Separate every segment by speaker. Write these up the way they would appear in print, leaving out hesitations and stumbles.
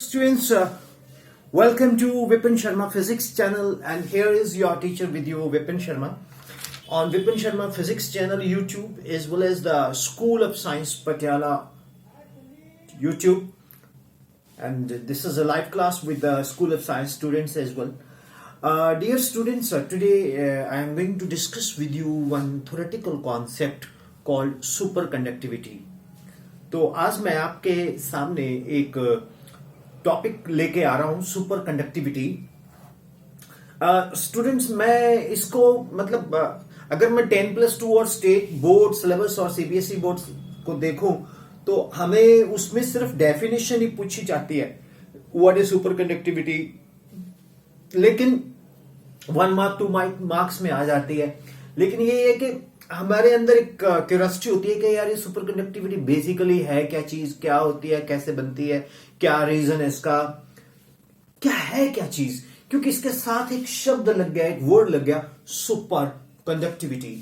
Speaker 1: Students, welcome to Vipin Sharma Physics channel, and here is your teacher with you, Vipin Sharma. On Vipin Sharma Physics channel YouTube, as well as the School of Science Patiala YouTube, and this is a live class with the School of Science students as well. Dear students, today I am going to discuss with you one theoretical concept called superconductivity. तो आज मैं आपके सामने एक topic लेके आ रहा हूं, super conductivity. Students, मैं इसको मतलब अगर मैं 10+2 और स्टेट बोर्ड सिलेबस और सीबीएसई बोर्ड को देखूं तो हमें उसमें सिर्फ डेफिनेशन ही पूछी जाती है, व्हाट इज सुपर कंडक्टिविटी. लेकिन 1 मार्क 2 मार्क्स में आ जाती है. लेकिन ये है कि हमारे अंदर एक क्यूरियोसिटी होती है कि यार ये सुपर कंडक्टिविटी बेसिकली है क्या चीज, क्या होती है, कैसे बनती है, क्या रीजन है इसका, क्या है क्या चीज. क्योंकि इसके साथ एक शब्द लग गया, एक वर्ड लग गया, सुपर कंडक्टिविटी.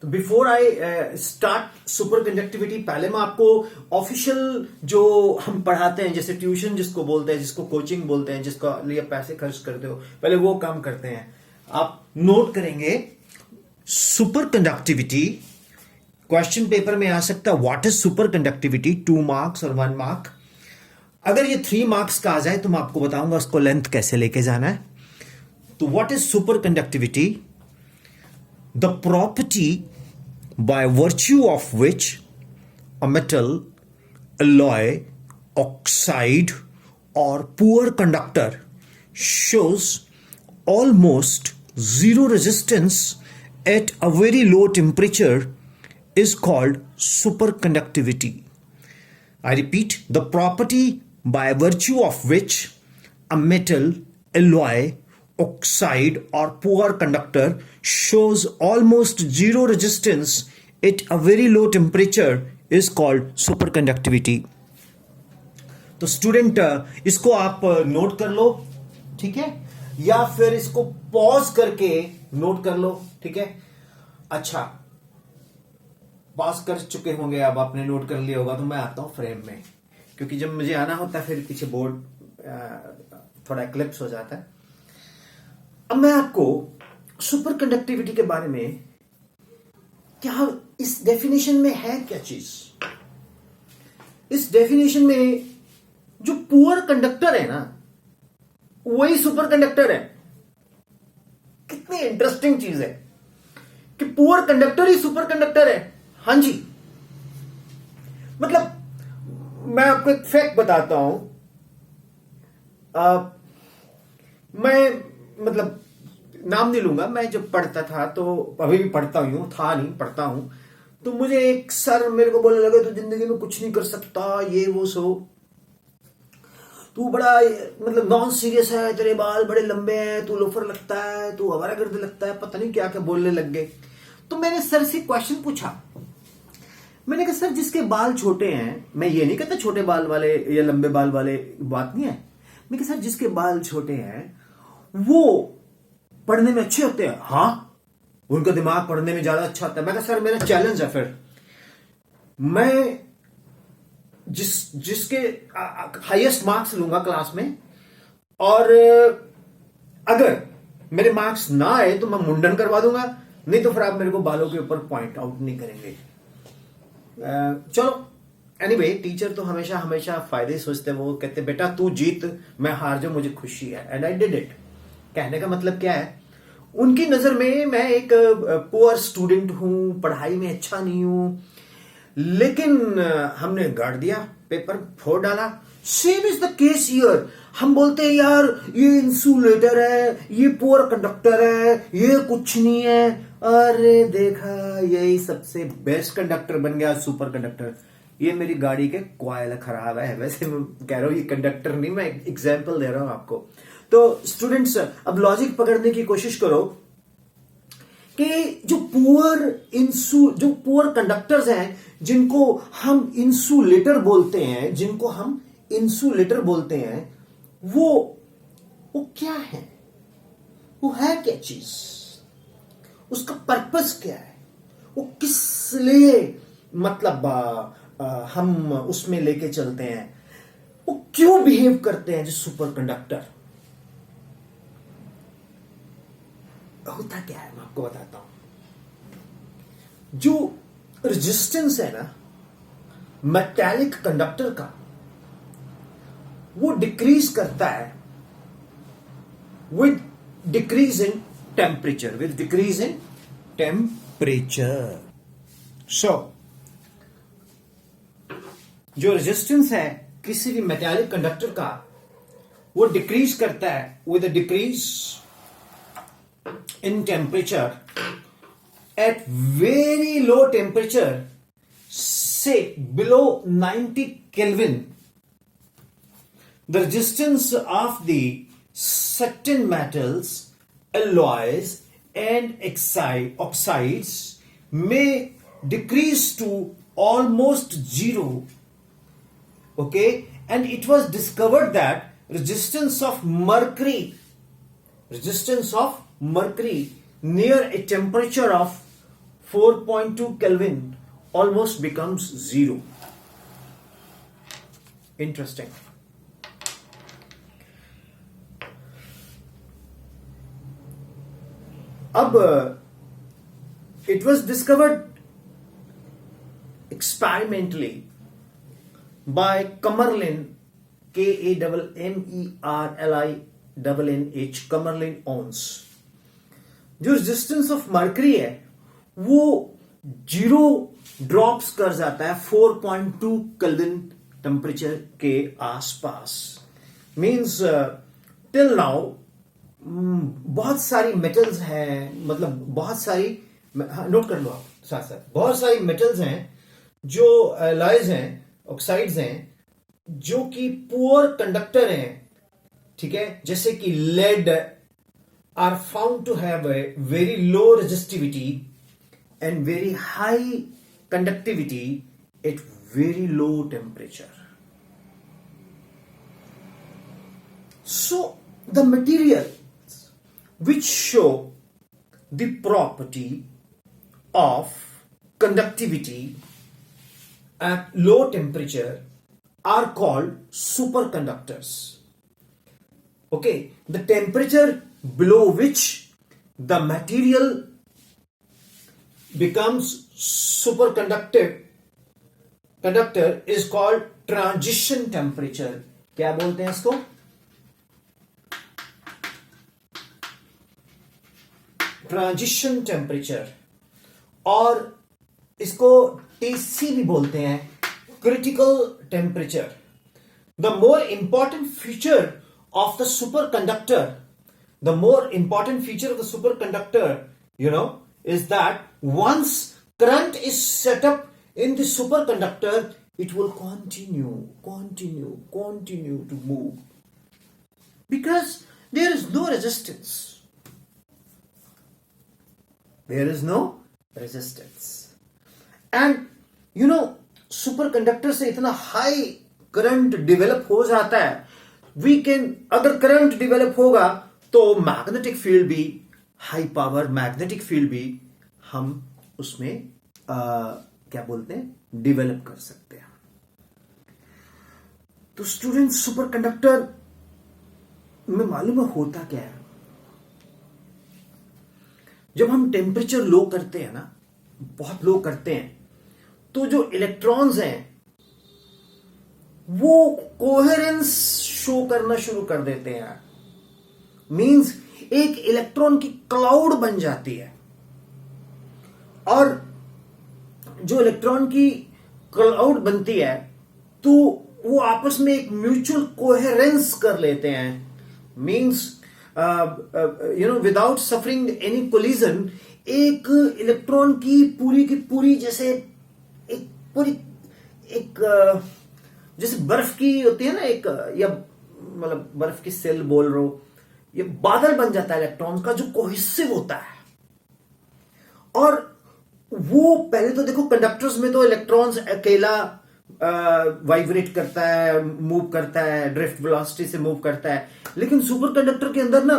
Speaker 1: तो before I start super conductivity, पहले मैं आपको ऑफिशियल जो हम पढ़ाते हैं, जैसे ट्यूशन जिसको बोलते हैं, जिसको कोचिंग बोलते हैं, जिसको लिए पैसे खर्च करते हो, पहले वो काम करते हैं. आप नोट करेंगे सुपर कंडक्टिविटी. क्वेश्चन पेपर में आ सकता है what is super conductivity, 2 marks और 1 मार्क. अगर ये 3 मार्क्स का आ जाए तो मैं आपको बताऊंगा उसको लेंथ कैसे लेके जाना है. तो what is super conductivity? The property by virtue of which a metal, alloy, oxide or poor conductor shows almost zero resistance at a very low temperature is called superconductivity. I repeat, the property by virtue of which a metal, alloy, oxide or poor conductor shows almost zero resistance at a very low temperature is called superconductivity. तो student इसको आप note कर लो, ठीक है, या फिर इसको pause करके नोट कर लो, ठीक है. अच्छा, पॉज कर चुके होंगे, अब आपने नोट कर लिया होगा. तो मैं आता हूं फ्रेम में, क्योंकि जब मुझे आना होता है फिर पीछे बोर्ड थोड़ा एक्लिप्स हो जाता है. अब मैं आपको सुपर कंडक्टिविटी के बारे में, क्या इस डेफिनेशन में है क्या चीज, इस डेफिनेशन में जो पुअर कंडक्टर है ना, वही सुपर कंडक्टर है. कितनी इंटरेस्टिंग चीज है कि पुअर कंडक्टर ही सुपर कंडक्टर है. हां जी, मतलब मैं आपको एक फैक्ट बताता हूं. मैं मतलब नाम नहीं लूंगा. मैं जब पढ़ता था, तो अभी भी पढ़ता हूं, था नहीं, पढ़ता हूं, तो मुझे एक सर मेरे को बोलने लगे, तो जिंदगी में कुछ नहीं कर सकता, ये वो सो, तू बड़ा मतलब नॉन सीरियस है, तेरे बाल बड़े लंबे हैं, तू लोफर लगता है, तू आवारागर्द लगता है, पता नहीं क्या क्या बोलने लग गए. तो मैंने सर से क्वेश्चन पूछा. मैंने कहा सर, जिसके बाल छोटे हैं, मैं ये नहीं कहता छोटे बाल वाले या लंबे बाल वाले बात नहीं है, मैं कहा सर जिसके बाल छोटे हैं वो पढ़ने में अच्छे होते हैं. हाँ, उनका दिमाग पढ़ने में ज्यादा अच्छा होता है. मैं कहा सर मेरा चैलेंज है, फिर मैं जिसके हाईएस्ट मार्क्स लूंगा क्लास में, और अगर मेरे मार्क्स ना आए तो मैं मुंडन करवा दूंगा, नहीं तो फिर आप मेरे को बालों के ऊपर पॉइंट आउट नहीं करेंगे. चलो, एनीवे, टीचर तो हमेशा हमेशा फायदे सोचते हैं. वो कहते बेटा तू जीत, मैं हार जाऊं, मुझे खुशी है. And I did it. कहने का मतलब क्या है, उनकी नजर में मैं एक पुअर स्टूडेंट हूं, पढ़ाई में अच्छा नहीं हूं, लेकिन हमने गाड़ दिया, पेपर फोड़ डाला. Same is the case here. हम बोलते हैं यार ये इंसुलेटर है, ये पुअर कंडक्टर है, ये कुछ नहीं है. अरे देखा, यही सबसे बेस्ट कंडक्टर बन गया, सुपर कंडक्टर. ये मेरी गाड़ी के कॉइल खराब है. वैसे मैं कह रहा हूं ये कंडक्टर नहीं, मैं एग्जाम्पल दे रहा हूं आपको. तो स्टूडेंट्स, अब लॉजिक पकड़ने की कोशिश करो कि जो पुअर कंडक्टर्स हैं, जिनको हम इंसुलेटर बोलते हैं, वो क्या है, वो है क्या चीज, उसका पर्पस क्या है, वो किस लिए मतलब हम उसमें लेके चलते हैं. वो क्यों बिहेव करते हैं जो सुपर कंडक्टर? होता क्या है मैं आपको बताता हूं। जो रेजिस्टेंस है ना मेटालिक कंडक्टर का, वो डिक्रीज करता है with decrease in temperature, with decrease in temperature. So जो रेजिस्टेंस है किसी भी मेटालिक कंडक्टर का, वो डिक्रीज करता है with a decrease in temperature. At very low temperature, say below 90 Kelvin, the resistance of the certain metals, alloys and oxides may decrease to almost zero. Okay, and it was discovered that resistance of mercury near a temperature of 4.2 Kelvin almost becomes zero. Interesting. अब it was discovered experimentally by Kamerlin, Kamerlin, Kamerlin Ons. जो resistance of mercury है वो 0 drops कर जाता है 4.2 kelvin temperature के आसपास। Means till now बहुत सारी मेटल्स हैं, मतलब बहुत सारी, नोट कर लो आप साथ साथ, बहुत सारी मेटल्स हैं जो अलॉयज हैं, ऑक्साइड्स हैं, जो कि पुअर कंडक्टर हैं, ठीक है। जैसे कि lead are found to have a very low resistivity and very high conductivity at very low temperature. So the materials which show the property of conductivity at low temperature are called superconductors. Okay, the temperature below which the material becomes conductor is called transition temperature. क्या बोलते हैं इसको? Transition temperature, और इसको TC भी बोलते हैं, critical temperature. The more important feature of the superconductor, you know, is that once current is set up in the superconductor, it will continue to move because there is no resistance. And you know, superconductor से इतना high current develop हो जाता है, अगर current develop होगा तो magnetic field भी, high power magnetic field भी हम उसमें क्या बोलते हैं, डेवलप कर सकते हैं। तो स्टूडेंट, सुपरकंडक्टर में मालूम है होता क्या है? जब हम टेम्परेचर लो करते हैं ना, बहुत लो करते हैं, तो जो इलेक्ट्रॉन्स हैं वो कोहेरेंस शो करना शुरू कर देते हैं। मींस एक इलेक्ट्रॉन की क्लाउड बन जाती है, और जो इलेक्ट्रॉन की क्लाउड बनती है तो वो आपस में एक म्यूचुअल कोहेरेंस कर लेते हैं। Means without suffering any collision, एक इलेक्ट्रॉन की पूरी जैसे जैसे बर्फ की होती है ना, या मतलब बर्फ की सेल बोल रहे हो, ये बादल बन जाता है इलेक्ट्रॉन का, जो कोहेसिव होता है। और वो पहले तो देखो, कंडक्टर्स में तो इलेक्ट्रॉन्स अकेला वाइब्रेट करता है, मूव करता है, ड्रिफ्ट वेलोसिटी से मूव करता है, लेकिन सुपर कंडक्टर के अंदर ना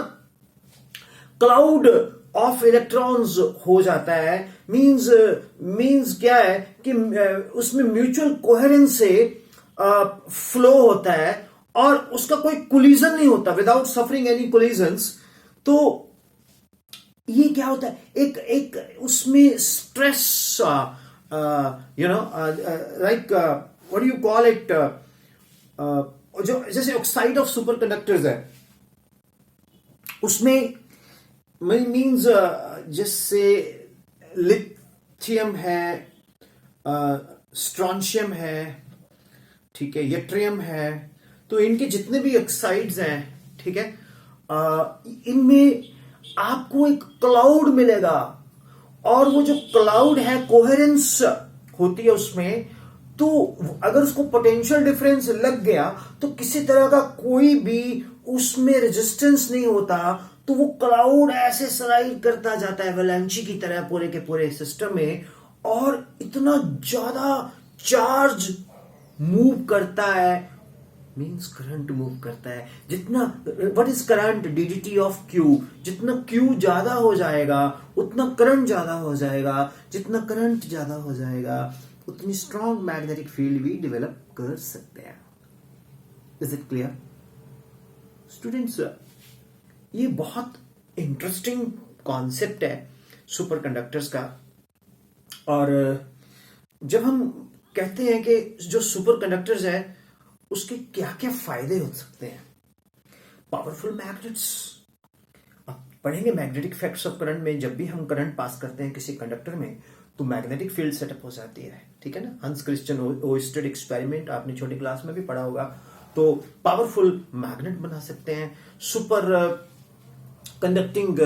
Speaker 1: क्लाउड ऑफ इलेक्ट्रॉन्स हो जाता है। मींस क्या है कि उसमें म्यूचुअल कोहेरेंस से फ्लो होता है, और उसका कोई कोलिजन नहीं होता, विदाउट सफरिंग एनी कोलिजन्स, तो ये क्या होता है, एक एक उसमें stress, like what do you call it, जो जैसे ऑक्साइड ऑफ सुपर कंडक्टर्स है, उसमें मीन्स जैसे लिथियम है, स्ट्रॉन्शियम है, ठीक है, यट्रियम है, तो इनके जितने भी ऑक्साइड्स हैं, ठीक है, इनमें आपको एक क्लाउड मिलेगा, और वो जो क्लाउड है कोहेरेंस होती है उसमें, तो अगर उसको पोटेंशियल डिफरेंस लग गया तो किसी तरह का कोई भी उसमें रेजिस्टेंस नहीं होता, तो वो क्लाउड ऐसे स्लाइड करता जाता है एवलांची की तरह पूरे के पूरे सिस्टम में, और इतना ज्यादा चार्ज मूव करता है, मीन्स करंट मूव करता है, जितना, what is current, DDT of Q, जितना क्यू ज्यादा हो जाएगा उतना करंट ज्यादा हो जाएगा, जितना करंट ज्यादा हो जाएगा उतनी स्ट्रॉन्ग मैग्नेटिक फील्ड भी डेवलप कर सकते हैं। Is it clear students? ये बहुत इंटरेस्टिंग कॉन्सेप्ट है सुपर कंडक्टर्स का, और जब हम कहते हैं कि जो सुपर कंडक्टर्स है उसके क्या क्या फायदे हो सकते हैं, पावरफुल मैग्नेट्स, अब पढ़ेंगे मैग्नेटिक इफेक्ट्स ऑफ करंट में, जब भी हम करंट पास करते हैं किसी कंडक्टर में तो मैग्नेटिक फील्ड सेटअप हो जाती है, ठीक है ना, हंस क्रिश्चियन ओयस्टेड एक्सपेरिमेंट आपने छोटी क्लास में भी पढ़ा होगा। तो पावरफुल मैग्नेट बना सकते हैं, सुपर कंडक्टिंग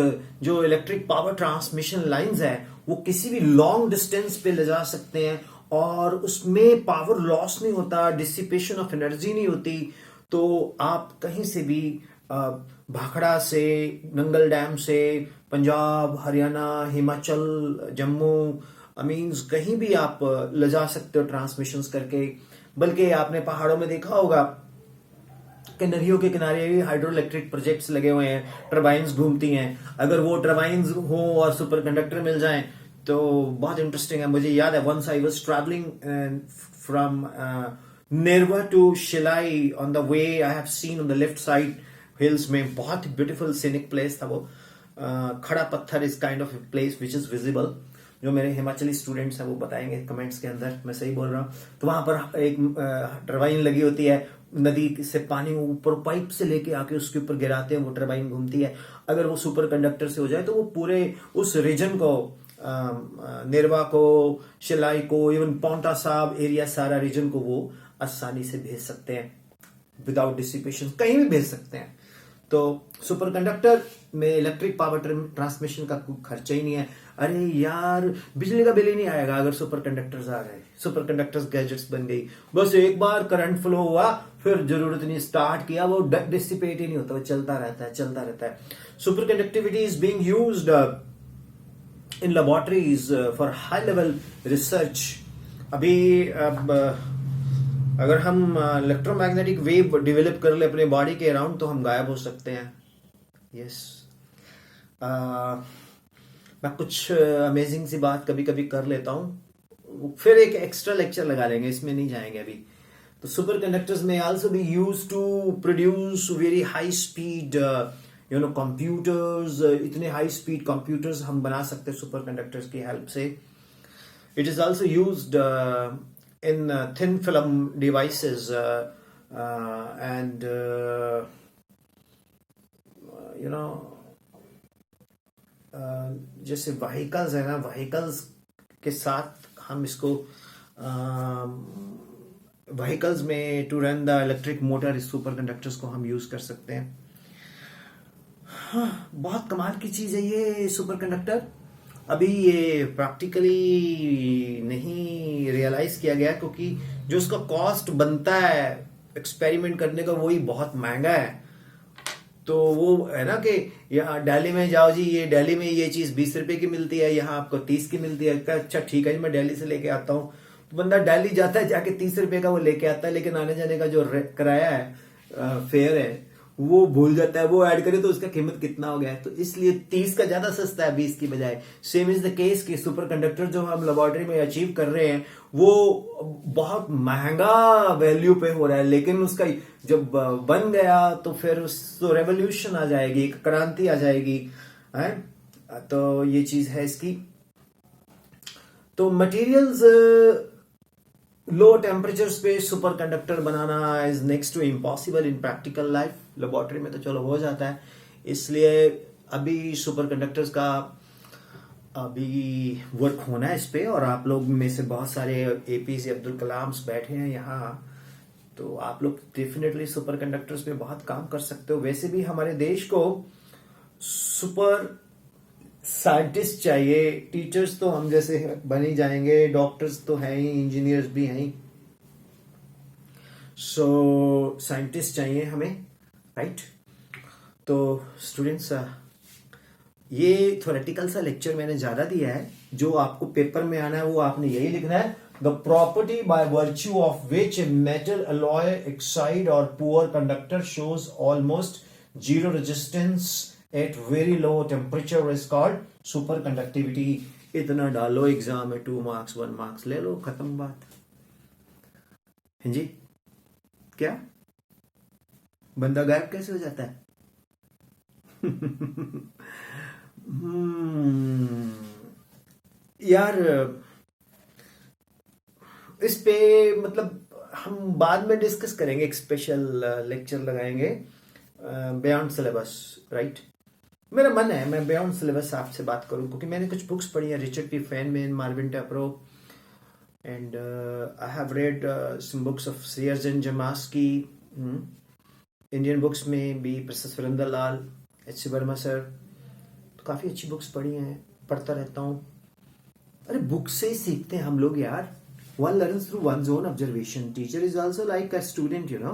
Speaker 1: जो इलेक्ट्रिक पावर ट्रांसमिशन लाइंस है वो किसी भी लॉन्ग डिस्टेंस पे ले जा सकते हैं, और उसमें पावर लॉस नहीं होता, डिसिपेशन ऑफ एनर्जी नहीं होती, तो आप कहीं से भी भाखड़ा से, नंगल डैम से, पंजाब, हरियाणा, हिमाचल, जम्मू, मीन्स कहीं भी आप ले जा सकते हो ट्रांसमिशंस करके। बल्कि आपने पहाड़ों में देखा होगा कि नदियों के किनारे भी हाइड्रो इलेक्ट्रिक प्रोजेक्ट्स लगे हुए हैं, टर्बाइंस घूमती हैं, अगर वो टर्बाइंस हो और सुपर कंडक्टर मिल जाएं तो बहुत इंटरेस्टिंग है। मुझे याद है once I was travelling from Nerwa to Shilai, on the way I have seen on the left side hills में, बहुत ब्यूटीफुल सीनिक प्लेस था वो, Khada Patthar is kind of place which is visible, जो मेरे हिमाचली स्टूडेंट्स हैं वो बताएंगे कमेंट्स के अंदर, मैं सही बोल रहा हूँ। तो वहां पर एक टरबाइन लगी होती है, नदी से पानी ऊपर पाइप से लेके आके उसके ऊपर गिराते हैं, वो टरबाइन घूमती है। अगर वो सुपर कंडक्टर से हो जाए तो वो पूरे उस रीजन को, नेरवा को, शिलाई को, इवन पाउंटा साहब एरिया, सारा रीजन को वो आसानी से भेज सकते हैं, विदाउट डिसिपेशन कहीं भी भेज सकते हैं। तो सुपर कंडक्टर में इलेक्ट्रिक पावर ट्रांसमिशन का कोई खर्चा ही नहीं है। अरे यार, बिजली का बिल ही नहीं आएगा अगर सुपर कंडक्टर्स आ गए, सुपर कंडक्टर्स गैजेट्स बन गई, बस एक बार करंट फ्लो हुआ, फिर जरूरत नहीं, स्टार्ट किया, वो डिसिपेट ही नहीं होता, वो चलता रहता है, चलता रहता है। Super conductivity is being used in laboratories for high level research. अभी अब अगर हम इलेक्ट्रोमैग्नेटिक वेव डेवलप कर ले अपने बॉडी के अराउंड तो हम गायब हो सकते हैं। यस, मैं कुछ अमेजिंग सी बात कभी कभी कर लेता हूँ, फिर एक एक्स्ट्रा लेक्चर लगा लेंगे, इसमें नहीं जाएंगे अभी। तो सुपर कंडक्टर्स में also be used to produce very high speed computers, इतने हाई स्पीड कंप्यूटर्स हम बना सकते हैं सुपर कंडक्टर्स की हेल्प से। It is also used in thin film devices and जैसे व्हीकल्स है ना, व्हीकल्स के साथ हम इसको व्हीकल्स में to run the electric motor, superconductors को हम यूज कर सकते हैं। हाँ, बहुत कमाल की चीज है ये सुपर कंडक्टर। अभी ये प्रैक्टिकली नहीं रियलाइज किया गया क्योंकि जो उसका कॉस्ट बनता है एक्सपेरिमेंट करने का वही बहुत महंगा है। तो वो है ना कि यहाँ दिल्ली में जाओ जी, ये दिल्ली में ये चीज 20 रुपए की मिलती है, यहाँ आपको 30 की मिलती है। अच्छा ठीक है, मैं दिल्ली से लेके आता हूँ, तो बंदा दिल्ली जाता है, जाके 30 रुपए का वो लेके आता है, लेकिन आने जाने का जो किराया है, फेयर है, वो भूल जाता है, वो ऐड करे तो उसका कीमत कितना हो गया है। तो इसलिए 30 का ज्यादा सस्ता है 20 की बजाय। सेम इज द केस कि सुपर कंडक्टर जो हम लेबोरेटरी में अचीव कर रहे हैं वो बहुत महंगा वैल्यू पे हो रहा है, लेकिन उसका जब बन गया तो फिर उस तो रेवोल्यूशन आ जाएगी, एक क्रांति आ जाएगी है। तो ये चीज है इसकी। तो मटेरियल्स लो टेम्परेचर पे सुपर कंडक्टर बनाना is next to impossible in practical life. Laboratory में तो चलो हो जाता है, इसलिए अभी सुपर कंडक्टर्स का अभी वर्क होना है इस पे। और आप लोग में से बहुत सारे एपीजे अब्दुल कलाम्स बैठे हैं यहाँ, तो आप लोग डेफिनेटली सुपर कंडक्टर्स पे बहुत काम कर सकते हो। वैसे भी हमारे देश को सुपर साइंटिस्ट चाहिए। टीचर्स तो हम जैसे बन ही जाएंगे, डॉक्टर्स तो हैं ही, इंजीनियर्स भी हैं ही, सो साइंटिस्ट चाहिए हमें, राइट। तो स्टूडेंट्स ये थ्योरेटिकल सा लेक्चर मैंने ज्यादा दिया है, जो आपको पेपर में आना है वो आपने यही लिखना है। The property by virtue of which a metal alloy एक्साइड और poor conductor shows almost zero resistance at very low temperature is called superconductivity. इतना डालो एग्जाम में, 2 मार्क्स 1 मार्क्स ले लो, खत्म बात है जी। क्या बंदा गायब कैसे हो जाता है? यार इस पे मतलब हम बाद में डिस्कस करेंगे, एक स्पेशल लेक्चर लगाएंगे बियॉन्ड सिलेबस, राइट। मेरा मन है मैं बियॉन्ड सिलेबस आपसे बात करूं, क्योंकि मैंने कुछ बुक्स पढ़ी हैं, Richard P Feynman, Marvin Tapro, and I have read some books of Sierjan Jamaski. Indian books में भी professor Surendra Lal, H C Verma sir, तो काफी अच्छी बुक्स पढ़ी हैं, पढ़ता रहता हूँ। अरे बुक से ही सीखते हैं हम लोग यार। One learns through one's own observation. Teacher is also like a student, you know.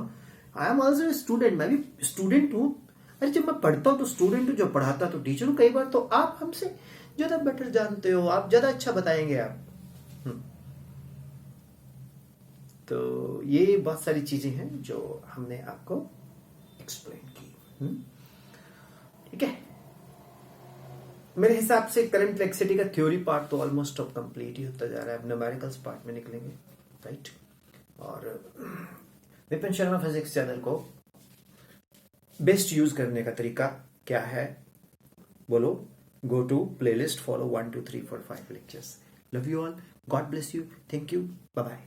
Speaker 1: I am also a student. मैं भी स्टूडेंट हूँ। अरे जब मैं पढ़ता हूँ तो स्टूडेंट हूँ, जब पढ़ाता तो टीचर हूँ। कई बार तो आप हमसे ज्यादा बेटर जानते हो, आप ज्यादा अच्छा बताएंगे आप। तो ये बहुत सारी चीजें हैं जो हमने आपको एक्सप्लेन की, ठीक है। मेरे हिसाब से करंट इलेक्ट्रिसिटी का थ्योरी पार्ट तो ऑलमोस्ट अब कंप्लीट ही होता जा रहा है, अब न्यूमेरिकल्स पार्ट में निकलेंगे, राइट। और विपिन शर्मा फिजिक्स चैनल को बेस्ट यूज करने का तरीका क्या है बोलो? Go to playlist, follow 1 2 3 4 5 lectures. Love you all, God bless you, thank you, bye bye.